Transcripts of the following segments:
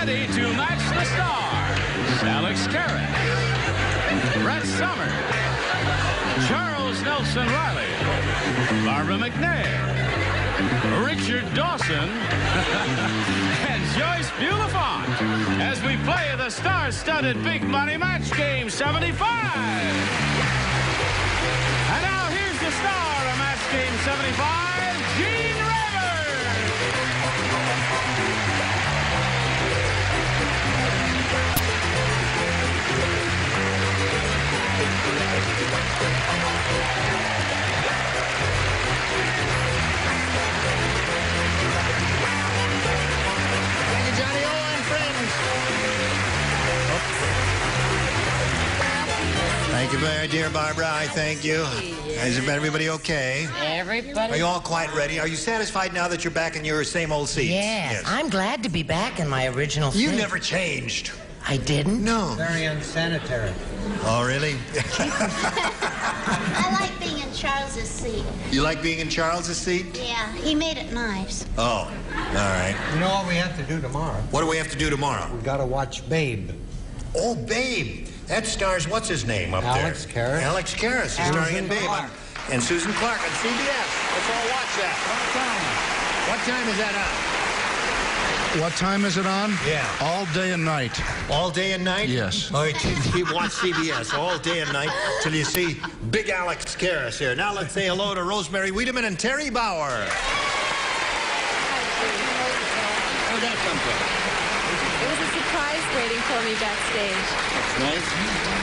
ready to match the stars. Alex Karras, Brett Summers, Charles Nelson Reilly, Barbara McNair, Richard Dawson, and Joyce Bulifant as we play the star-studded Big Money Match Game 75. And now here's the star of Match Game 75, Gene Thank you very dear Barbara. I thank you. Is everybody okay? Everybody. Are you all quite ready? Are you satisfied now that you're back in your same old seats? Yes. I'm glad to be back in my original seat. You never changed. I didn't? No. Very unsanitary. Oh, really? I like being in Charles's seat. You like being in Charles's seat? Yeah, he made it nice. Oh, all right. You know what we have to do tomorrow? What do we have to do tomorrow? We gotta watch Babe. Oh, Babe. That stars, what's his name up Alex there? Karras. Alex Karras is starring in Babe. And Susan Clark on CBS. Let's all watch that. What time is that on? What time is it on? Yeah. All day and night. All day and night? Yes. All right, you watch CBS all day and night till you see big Alex Karras here. Now let's say hello to Rosemary Wiedemann and Terry Bauer. Where'd that come from? It was a surprise waiting for me backstage. That's nice.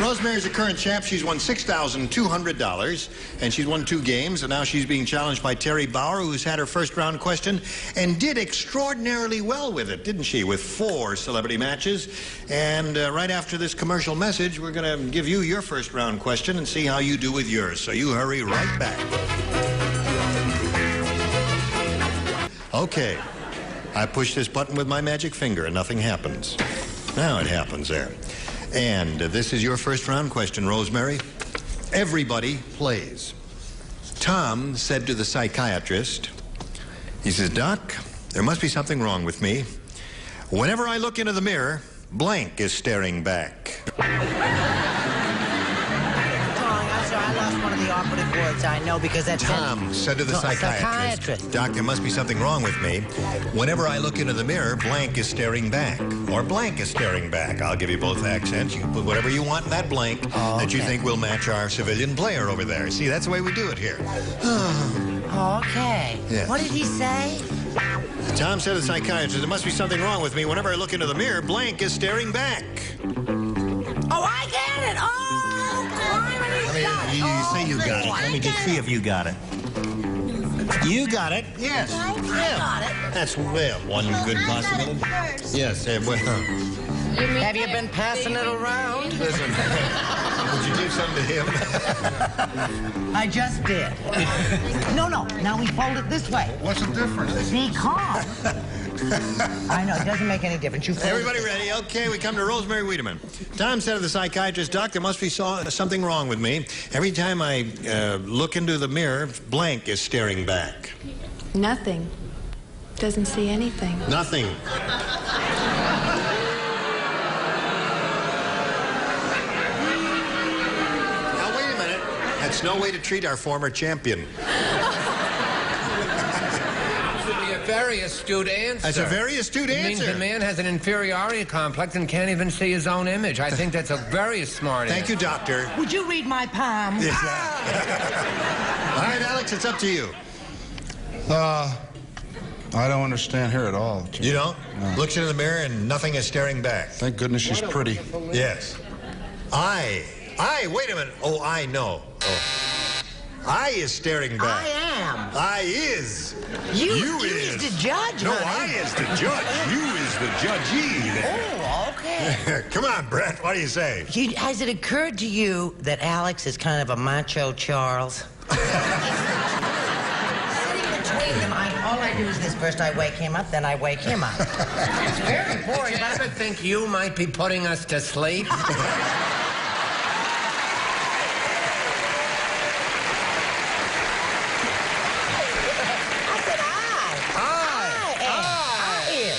Rosemary's a current champ. She's won $6,200, and she's won 2 games, and now she's being challenged by Terry Bauer, who's had her first round question and did extraordinarily well with it, didn't she, with 4 celebrity matches. And right after this commercial message, we're going to give you your first round question and see how you do with yours. So you hurry right back. Okay. I push this button with my magic finger and nothing happens. Now it happens there. And this is your first round question, Rosemary. Everybody plays. Tom said to the psychiatrist, he says, Doc, there must be something wrong with me. Whenever I look into the mirror, blank is staring back. I lost one of the operative words I know because that's Tom said to the psychiatrist, Doc, there must be something wrong with me. Whenever I look into the mirror, blank is staring back. Or blank is staring back. I'll give you both accents. You can put whatever you want in that blank that you think will match our civilian player over there. See, that's the way we do it here. Okay. Yeah. What did he say? Tom said to the psychiatrist, there must be something wrong with me. Whenever I look into the mirror, blank is staring back. Oh, I get it. Oh, You say you got it. Let me just see if you got it. You got it. Yes. I got it. That's, well, one good possibility. Yes. Well, Have you been passing it around? listen, would you give some to him? I just did. No. Now we fold it this way. What's the difference? Because. I know, it doesn't make any difference. You fold Everybody ready? Okay, we come to Rosemary Wiedemann. Tom said to the psychiatrist, Doc, there must be something wrong with me. Every time I look into the mirror, blank is staring back. Nothing. Doesn't see anything. Nothing. Now, wait a minute. That's no way to treat our former champion. Very astute answer. That's a very astute It means answer. the man has an inferiority complex and can't even see his own image. I think that's a very smart Thank you, doctor. Would you read my palm? Yes, All right, Alex, it's up to you. I don't understand her at all. You don't? No. Looks into the mirror and nothing is staring back. Thank goodness she's pretty. Yes. Wait a minute. Oh, I know. Oh. I is staring back. I am. I is. You is. is the judge, No, honey. I is the judge. You is the judgee. Oh, okay. Come on, Brett. What do you say? Has it occurred to you that Alex is kind of a macho Charles? Sitting between them, all I do is this. First I wake him up, then I wake him up. It's very boring. Did you ever think you might be putting us to sleep?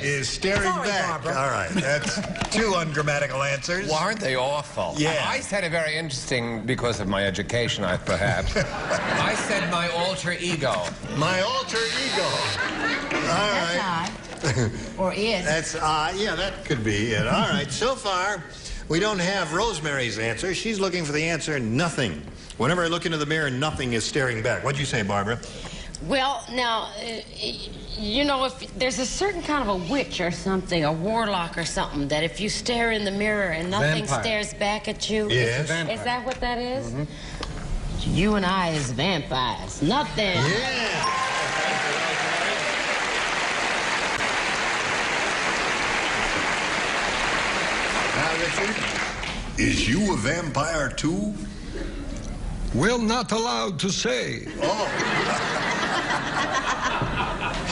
Is staring Sorry, back. Barbara. All right, that's two ungrammatical answers. Well, aren't they awful? Yeah. I said it very interesting because of my education, perhaps. I said my alter ego. My alter ego. All right. That's odd. Or is. That's, yeah, that could be it. All right, so far, we don't have Rosemary's answer. She's looking for the answer, nothing. Whenever I look into the mirror, nothing is staring back. What'd you say, Barbara? Well, now, you know, if there's a certain kind of a witch or something, a warlock or something, that if you stare in the mirror and nothing Vampire. stares back at you. Yes. Is that what that is? You and I as vampires. Nothing. Yeah. Now, Richard, is you a vampire too? Will not allowed to say. Oh.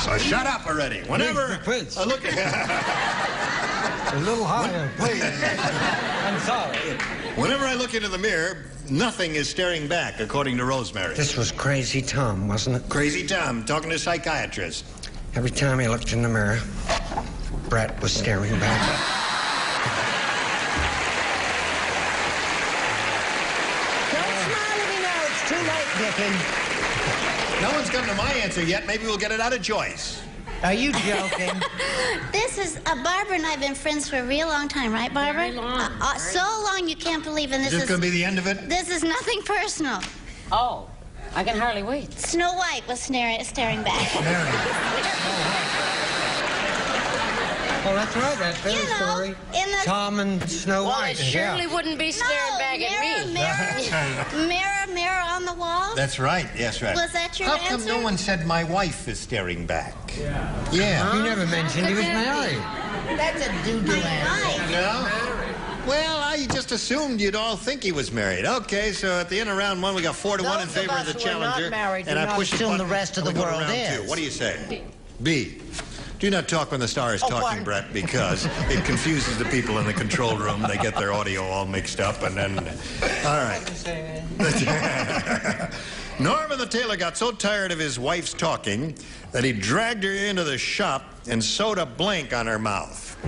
So shut up already. Whenever Make the quiz. I look at... A little higher, please. I'm sorry. Whenever I look into the mirror, nothing is staring back, according to Rosemary. This was Crazy Tom, wasn't it? Crazy Tom talking to a psychiatrist. Every time he looked in the mirror, Brett was staring back. Too late, Dickon. No one's come to my answer yet. Maybe we'll get it out of Joyce. Are you joking? This is Barbara and I have been friends for a real long time, right, Barbara? Very long. So long you can't believe it. Is this going to be the end of it? This is nothing personal. Oh, I can hardly wait. Snow White was staring back. Oh, that's right, that fairy You know, story. in the... Tom and Snow Well, White. it surely wouldn't be staring back at me. Mirror on the wall. That's right. Yes, right. Was that your How come answer? no one said my wife is staring back? Yeah. He never mentioned he was married. That's a doo-doo answer. Right. No? Well, I just assumed you'd all think he was married. Okay, so at the end of round one, we got 4-1 in Those favor of of the us who are not challenger. married do and I not push the assume button, the rest of and the we go to world round is. two. What do you say? B. Do not talk when the star is talking, pardon. Brett, because it confuses the people in the control room. They get their audio all mixed up, and then... All right. Norman the tailor got so tired of his wife's talking that he dragged her into the shop and sewed a blank on her mouth.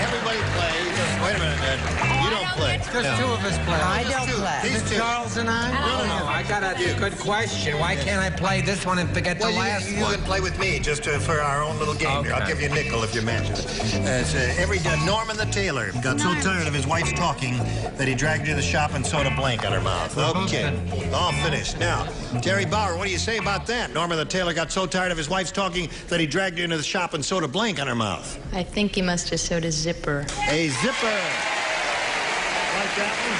Everybody plays. Wait a minute, Ed. You don't play. Just two of us play. I don't play. These two. Charles and I? No. I got a good question. Why can't I play this one and forget Well, the last you one? can play with me just for our own little game here. I'll Okay. give you a nickel if you match it. Norman the tailor got so tired of his wife's talking that he dragged her to the shop and sewed a blank on her mouth. Okay, all finished. Now, Terry Bauer, what do you say about that? Norman the tailor got so tired of his wife's talking that he dragged her into the shop and sewed a blank on her mouth. I think he must have sewed a zipper. A zipper. Like that one?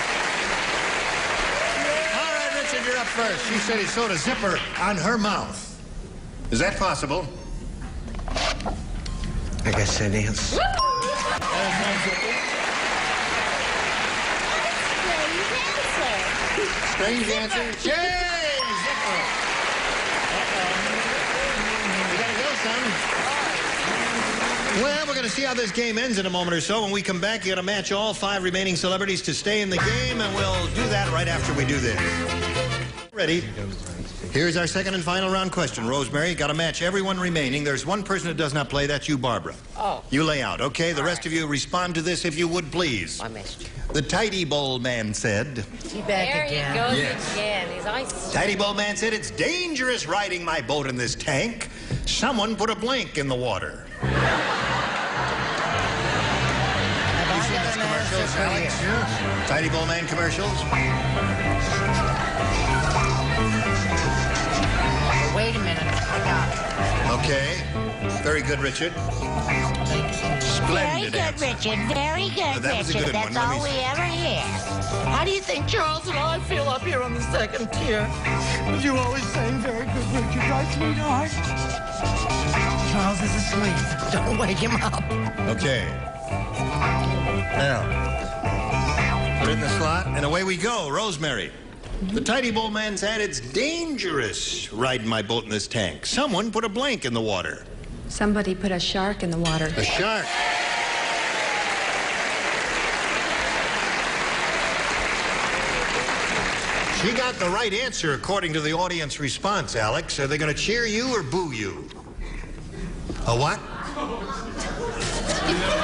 All right, Richard, you're up first. She said he sewed a zipper on her mouth. Is that possible? I guess it is. Strange answer. Yay! Zipper. You gotta go, son. Well, we're gonna see how this game ends in a moment or so. When we come back, you gotta match all 5 remaining celebrities to stay in the game, and we'll do that right after we do this. Ready? Here's our second and final round question. Rosemary, got to match everyone remaining. There's one person that does not play. That's you, Barbara. Oh. You lay out, okay? The rest of you respond to this if you would, please. I missed you. The Tidy Bowl Man said... He back There again. he goes Yes. again. He's ice. Tidy Bowl Man said, it's dangerous riding my boat in this tank. Someone put a blank in the water. Have I got an answer for you? Tidy Bowl Man commercials? Wait a minute. I got it. Okay. Very good, Richard. Very Splendid good, answer. Richard. Very good, That was a Richard. good one. That's Let me all we see. ever hear. How do you think Charles and I feel up here on the second tier? But you always saying very good, Richard, right, sweetheart? Charles is asleep. Don't wake him up. Okay. Now, put it in the slot, and away we go. Rosemary. The Tidy Bowl Man said, it's dangerous riding my boat in this tank. Someone put a blank in the water. Somebody put a shark in the water. A shark. She got the right answer according to the audience response, Alex. Are they going to cheer you or boo you? A what?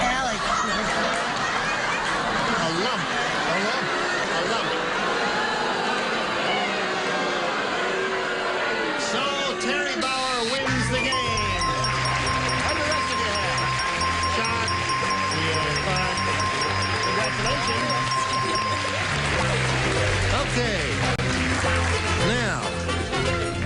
Alex. A lump. A lump. A lump. So Terry Bauer wins the game. And the rest of you have shot. Congratulations. Okay. Now,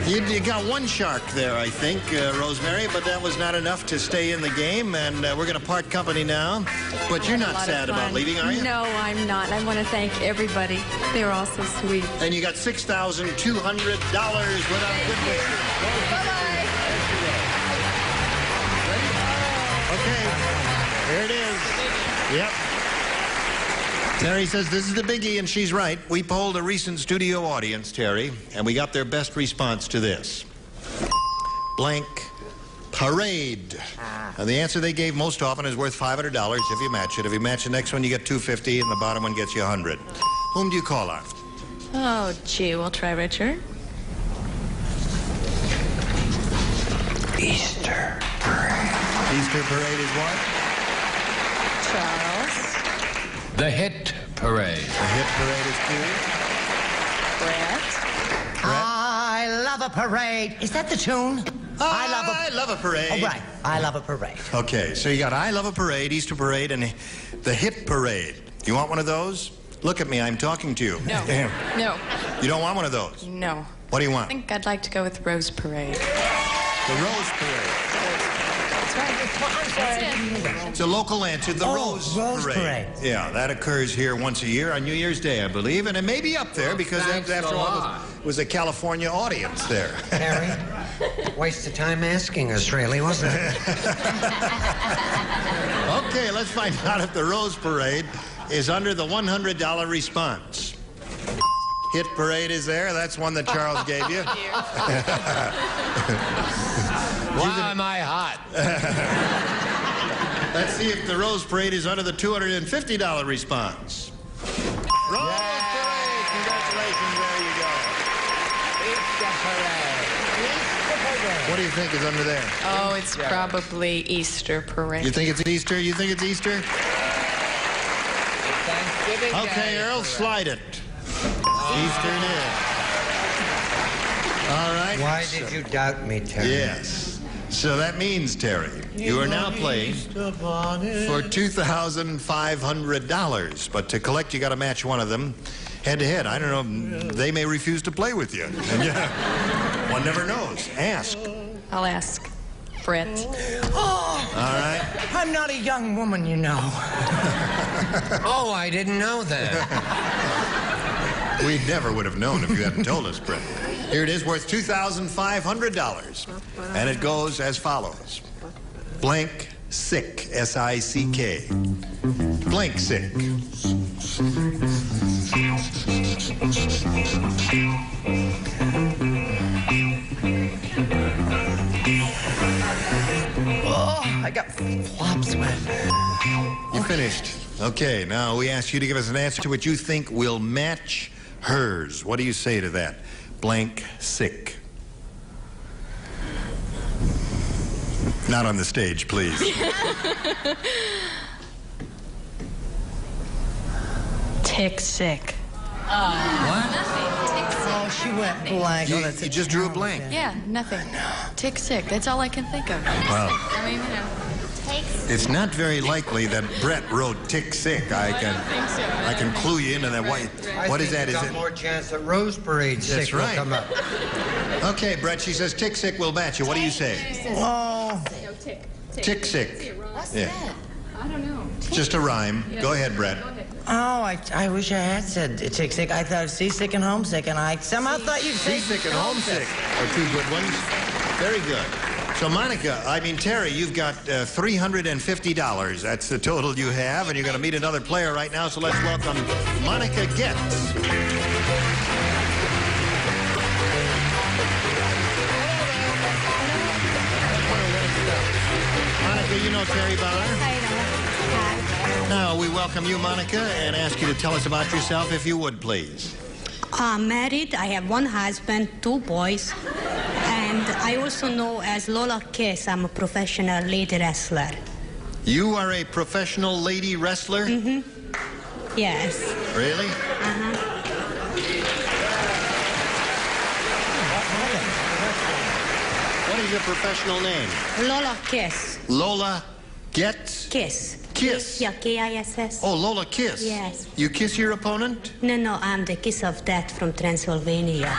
you got one shark there, I think, Rosemary, but that was not enough to stay in the game, and we're going to part company now. But you're not sad about leaving, are you? No, I'm not. I want to thank everybody. They're all so sweet. And you got $6,200 without good wishes. Bye-bye. Okay, here it is. Yep. Terry says this is the biggie, and she's right. We polled a recent studio audience, Terry, and we got their best response to this. Blank parade. And the answer they gave most often is worth $500 if you match it. If you match the next one, you get $250, and the bottom one gets you $100. Whom do you call on? Oh, gee, we'll try Richard. Easter parade. Easter parade is what? Charles. The hit parade. The hit parade is Brett. I love a parade. Is that the tune? I love a parade. Oh, right. I love a parade. Okay, so you got I love a parade, Easter parade, and the hit parade. You want one of those? Look at me, I'm talking to you. No. No. You don't want one of those? No. What do you I want? think I'd like to go with Rose Parade. The Rose Parade. That's right. That's it. It's a local answer, the Rose Parade. Yeah, that occurs here once a year on New Year's Day, I believe, and it may be up there because after all, it was a California audience there. Harry, waste of time asking us, really, wasn't it? Okay, let's find out if the Rose Parade is under the $100 response. Hit parade is there. That's one that Charles gave you. Why am I hot? Let's see if the Rose Parade is under the $250 response. Rose Parade! Congratulations, there you go. Easter parade. What do you think is under there? Oh, it's probably Easter Parade. You think it's Easter? You think it's Easter? Thanksgiving Okay, Day Earl, parade. slide it. Easter it is. All right. Why did you doubt me, Terry? Yes. So that means, Terry, you are now playing for $2,500. But to collect, you got to match one of them head to head. I don't know. They may refuse to play with you. And one never knows. Ask. I'll ask Brett. Oh, All right. I'm not a young woman, you know. Oh, I didn't know that. We never would have known if you hadn't told us, Brett. Here it is, worth $2,500. And it goes as follows. Blank sick, S-I-C-K. Blank sick. Oh, I got flop sweat. You finished. Okay, now we ask you to give us an answer to what you think will match hers. What do you say to that? Blank sick. Not on the stage, please. Tick sick. Oh, she went blank. You just drew a blank. Yeah, nothing. Tick sick. That's all I can think of. Well, I mean, you know. it's not very likely that Brett wrote tick sick. I can clue you into that. What is that? Is it more chance that Rose Parade sick will come up? Okay, Brett, she says tick sick will match you. What do you say? Oh. Tick sick. What's Yeah. that? I don't know. Just a rhyme. Go ahead, Brett. Oh, I wish I had said tick sick. I thought seasick and homesick, and I somehow thought you'd say Seasick and homesick are two good ones. Very good. So, Terry, you've got $350. That's the total you have, and you're going to meet another player right now, so let's welcome Monica Getz. Monica, you know Terry Bauer? Now, we welcome you, Monica, and ask you to tell us about yourself, if you would, please. I'm married. I have one husband, 2 boys. And And I also know as Lola Kiss, I'm a professional lady wrestler. You are a professional lady wrestler? Mm-hmm. Yes. Really? Uh-huh. What is your professional name? Lola Kiss. Lola Gets? Kiss. Kiss? Yeah, K-I-S-S. Oh, Lola Kiss? Yes. You kiss your opponent? No, I'm the kiss of death from Transylvania.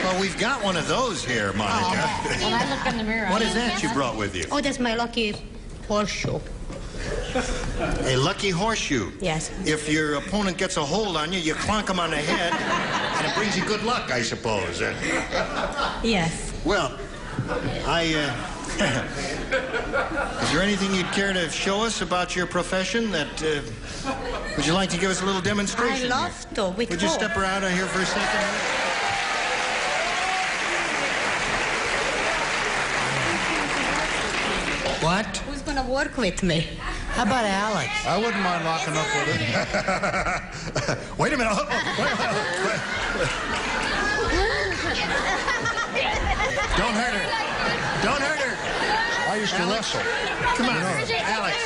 Well, we've got one of those here, Monica. When I look in the mirror... What is that you brought with you? Oh, that's my lucky horseshoe. A lucky horseshoe? Yes. If your opponent gets a hold on you, you clonk him on the head, and it brings you good luck, I suppose. Yes. Well, is there anything you'd care to show us about your profession that, would you like to give us a little demonstration? I love to. Would you step around here for a second? What? Who's gonna work with me? How about Alex? I wouldn't mind locking up with him. Wait a minute. Don't hurt her. Don't hurt her. I used to wrestle. Come on, Alex.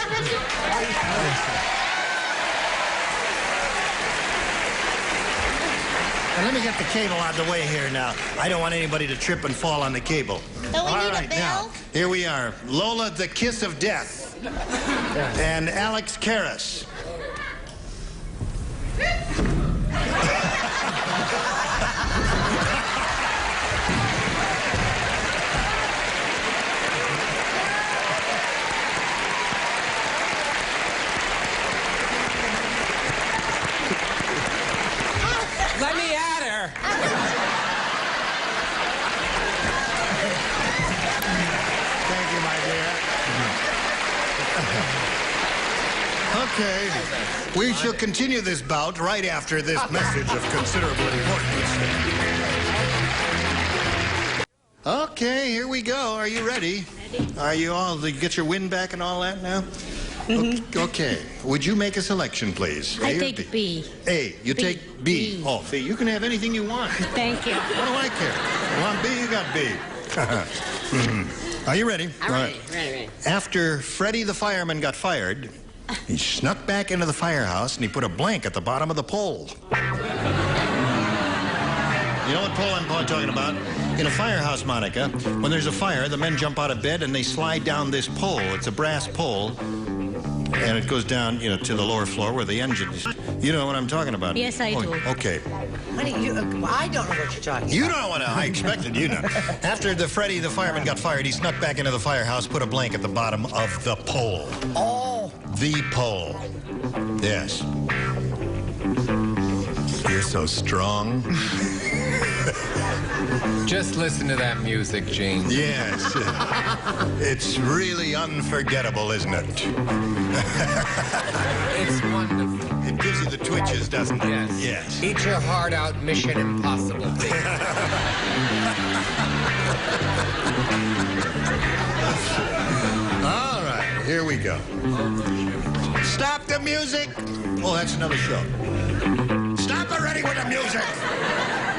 Now, let me get the cable out of the way here now. I don't want anybody to trip and fall on the cable. Don't we All need a right, bell? now, here we are. Lola, the kiss of death. And Alex Karras. Let me at her. Thank you, my dear. Okay. We shall continue this bout right after this message of considerable importance. Okay, here we go. Are you ready? Ready. Are you all, did you get your wind back and all that now? Okay. Would you make a selection, please? I A or take B. A. You B. take B. B. Oh, B. You can have anything you want. Thank you. What do I care? You want B, you got B. Are you ready? I'm ready, ready. After Freddie the fireman got fired, he snuck back into the firehouse and he put a blank at the bottom of the pole. You know what pole I'm talking about? In a firehouse, Monica, when there's a fire, the men jump out of bed and they slide down this pole. It's a brass pole, and it goes down, you know, to the lower floor where the engine is. You know what I'm talking about? Yes, I do. Okay. Honey, I don't know what you're talking You about. don't know what I expected, you know. After Freddie the fireman got fired, he snuck back into the firehouse, put a blank at the bottom of the pole. Oh. The pole. Yes. You're so strong. Just listen to that music, Gene. Yes. It's really unforgettable, isn't it? It's wonderful. It gives you the twitches, doesn't it? Yes. Yes. Eat your heart out, Mission Impossible. All right, here we go. Stop the music. Oh, that's another show. Stop already with the music.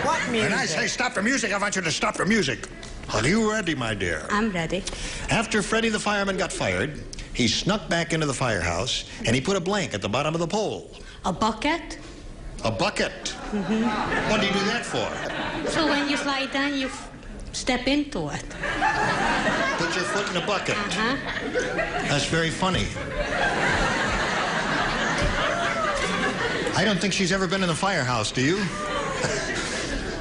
What music? When I say stop the music, I want you to stop the music. Are you ready, my dear? I'm ready. After Freddie the fireman got fired, he snuck back into the firehouse and he put a blank at the bottom of the pole. A bucket? A bucket? Mm-hmm. What do you do that for? So when you slide down, you step into it. Put your foot in a bucket. Uh-huh. That's very funny. I don't think she's ever been in the firehouse, do you?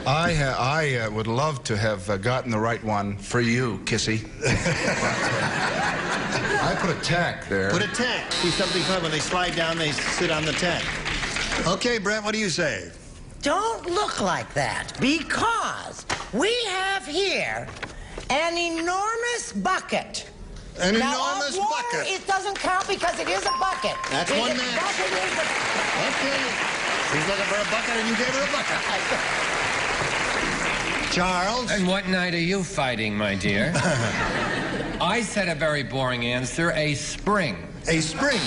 I would love to have gotten the right one for you, Kissy. I put a tack there. Put a tack. See something fun. When they slide down, they sit on the tack. Okay, Brett, what do you say? Don't look like that, because we have here an enormous bucket. An Now, enormous of water, bucket. It doesn't count because it is a bucket. That's one Bucket match. is a... Okay. She's looking for a bucket, and you gave her a bucket. Charles? And what night are you fighting, my dear? I said a very boring answer, a spring. A spring.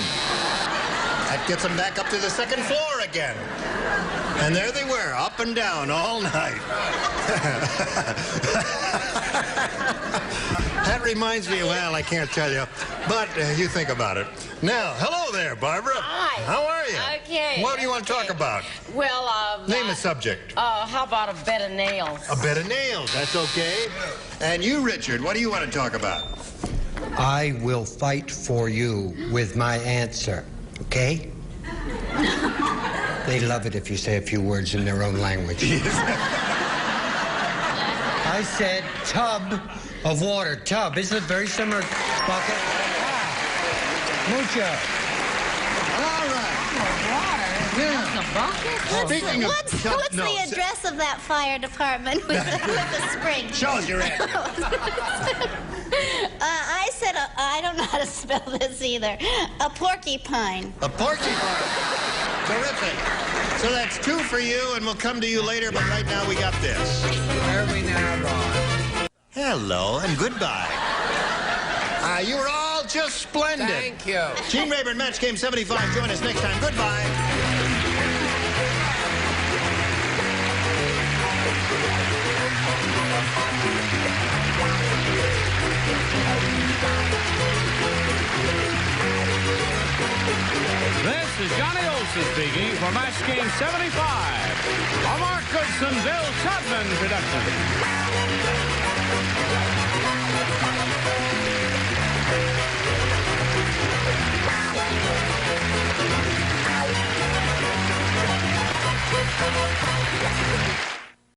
That gets him back up to the second floor again. And there they were, up and down all night. That reminds me, well, I can't tell you, but you think about it. Now, hello there, Barbara. Hi. How are you? Okay. What do you want to talk about? Well, Name a subject. How about a bed of nails? A bed of nails, that's okay. And you, Richard, what do you want to talk about? I will fight for you with my answer, okay? They love it if you say a few words in their own language. I said tub of water. Tub. Isn't it very similar? Bucket. Mucho. All right. Yeah. A bucket? Speaking of What's the address of that fire department with the spring? Show us your address. I said, I don't know how to spell this either. A porcupine. A porcupine. Terrific. So that's 2 for you, and we'll come to you later, but right now we got this. Where are we now, Ron? Hello and goodbye. You were all just splendid. Thank you. Gene Rayburn, Match Game 75. Join us next time. Goodbye. This is Johnny Olson speaking for Match Game 75. A Mark Goodson, Bill Todman production.